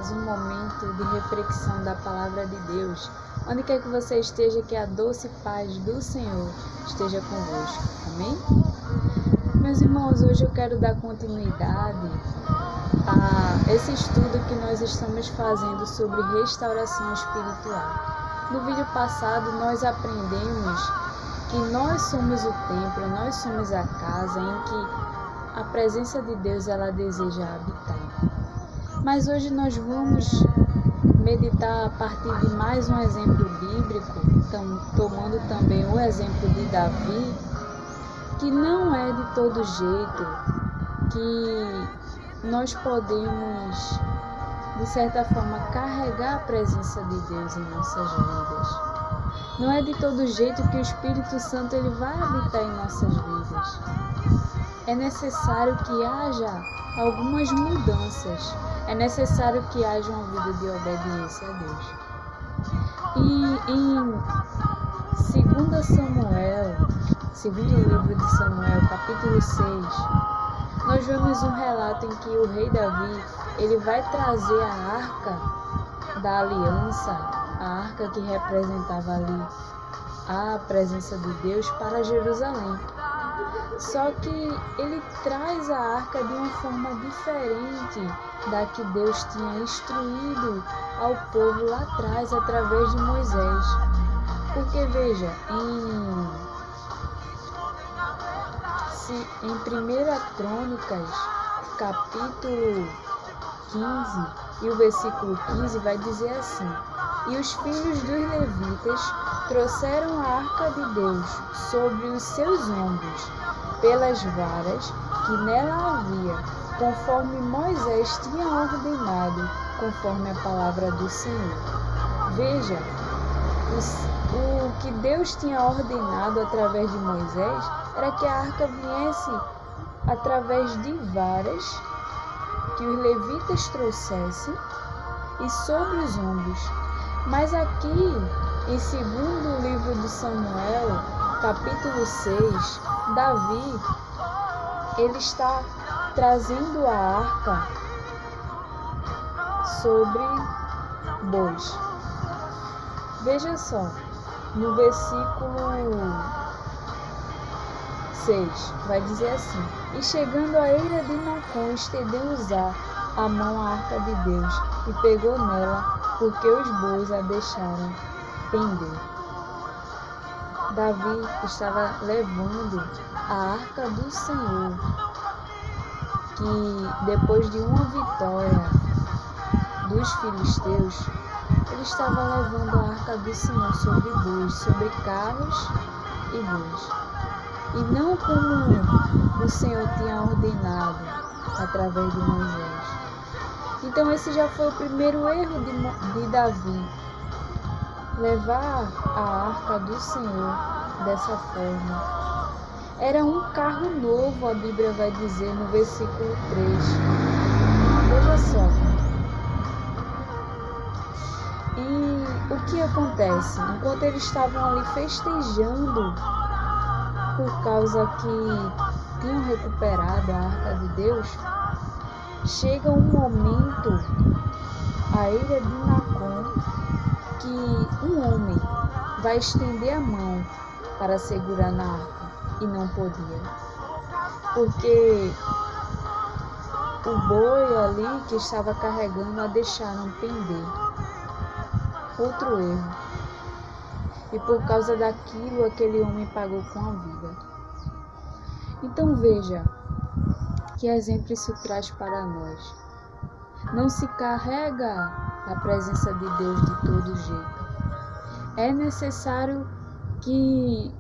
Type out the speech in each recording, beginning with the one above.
mais um momento de reflexão da Palavra de Deus. Onde quer que você esteja, que a doce paz do Senhor esteja convosco. Amém? Meus irmãos, hoje eu quero dar continuidade a esse estudo que nós estamos fazendo sobre restauração espiritual. No vídeo passado nós aprendemos que nós somos o templo, nós somos a casa em que a presença de Deus ela deseja habitar. Mas hoje nós vamos meditar a partir de mais um exemplo bíblico, tomando também o exemplo de Davi, que não é de todo jeito que nós podemos, de certa forma, carregar a presença de Deus em nossas vidas. Não é de todo jeito que o Espírito Santo ele vai habitar em nossas vidas. É necessário que haja algumas mudanças. É necessário que haja uma vida de obediência a Deus. E em 2 Samuel, segundo livro de Samuel, capítulo 6, nós vemos um relato em que o rei Davi ele vai trazer a arca da aliança, a arca que representava ali a presença de Deus para Jerusalém. Só que ele traz a arca de uma forma diferente da que Deus tinha instruído ao povo lá atrás, através de Moisés. Porque veja, em 1 Crônicas, capítulo 15, e o versículo 15 vai dizer assim: E os filhos dos levitas trouxeram a arca de Deus sobre os seus ombros, pelas varas que nela havia, conforme Moisés tinha ordenado, conforme a palavra do Senhor. Veja, o que Deus tinha ordenado através de Moisés era que a arca viesse através de varas que os levitas trouxessem e sobre os ombros. Mas aqui, em 2º livro de Samuel, capítulo 6, Davi, ele está trazendo a arca sobre bois. Veja só, no versículo 6, vai dizer assim: E chegando à eira de Nacon, estendeu Uzá a mão à arca de Deus e pegou nela, porque os bois a deixaram pender. Davi estava levando a arca do Senhor, que depois de uma vitória dos filisteus, ele estava levando a arca do Senhor sobre bois, sobre carros e bois. E não como o Senhor tinha ordenado através de Moisés. Então esse já foi o primeiro erro de Davi, levar a arca do Senhor dessa forma. Era um carro novo, a Bíblia vai dizer no versículo 3. Veja só. E o que acontece? Enquanto eles estavam ali festejando, por causa que tinham recuperado a arca de Deus, chega um momento, a eira de Nacon, que um homem vai estender a mão para segurar na arca e não podia, porque o boi ali que estava carregando a deixaram pender. Outro erro. E por causa daquilo, aquele homem pagou com a vida. Então veja, que exemplo isso traz para nós. Não se carrega a presença de Deus de todo jeito. É necessário que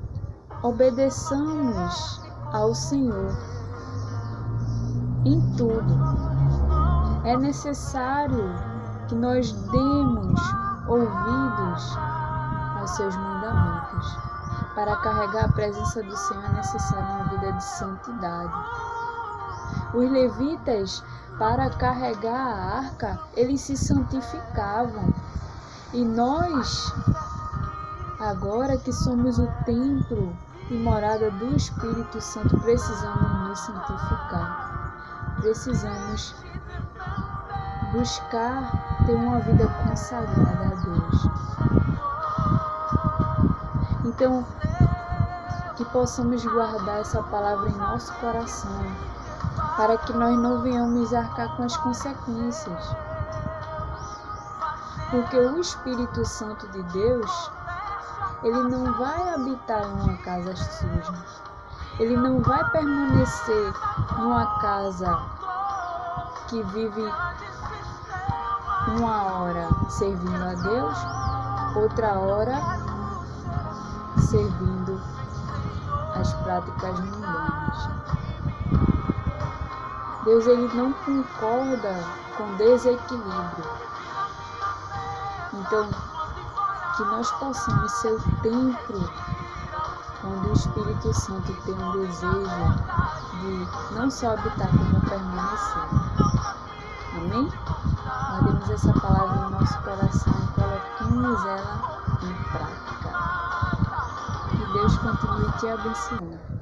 obedeçamos ao Senhor em tudo. É necessário que nós demos ouvidos aos seus mandamentos. Para carregar a presença do Senhor é necessário uma vida de santidade. Os levitas, para carregar a arca, eles se santificavam. E nós, agora que somos o templo e morada do Espírito Santo, precisamos nos santificar. Precisamos buscar ter uma vida consagrada a Deus. Então, que possamos guardar essa palavra em nosso coração, para que nós não venhamos arcar com as consequências. Porque o Espírito Santo de Deus, ele não vai habitar em uma casa suja. Ele não vai permanecer numa casa que vive uma hora servindo a Deus, outra hora servindo as práticas mundanas. Deus, ele não concorda com desequilíbrio. Então, que nós possamos ser o templo onde o Espírito Santo tem um desejo de não só habitar, como permanecer. Amém? Guardemos essa palavra no nosso coração e coloquemos ela em prática. Que Deus continue te abençoando.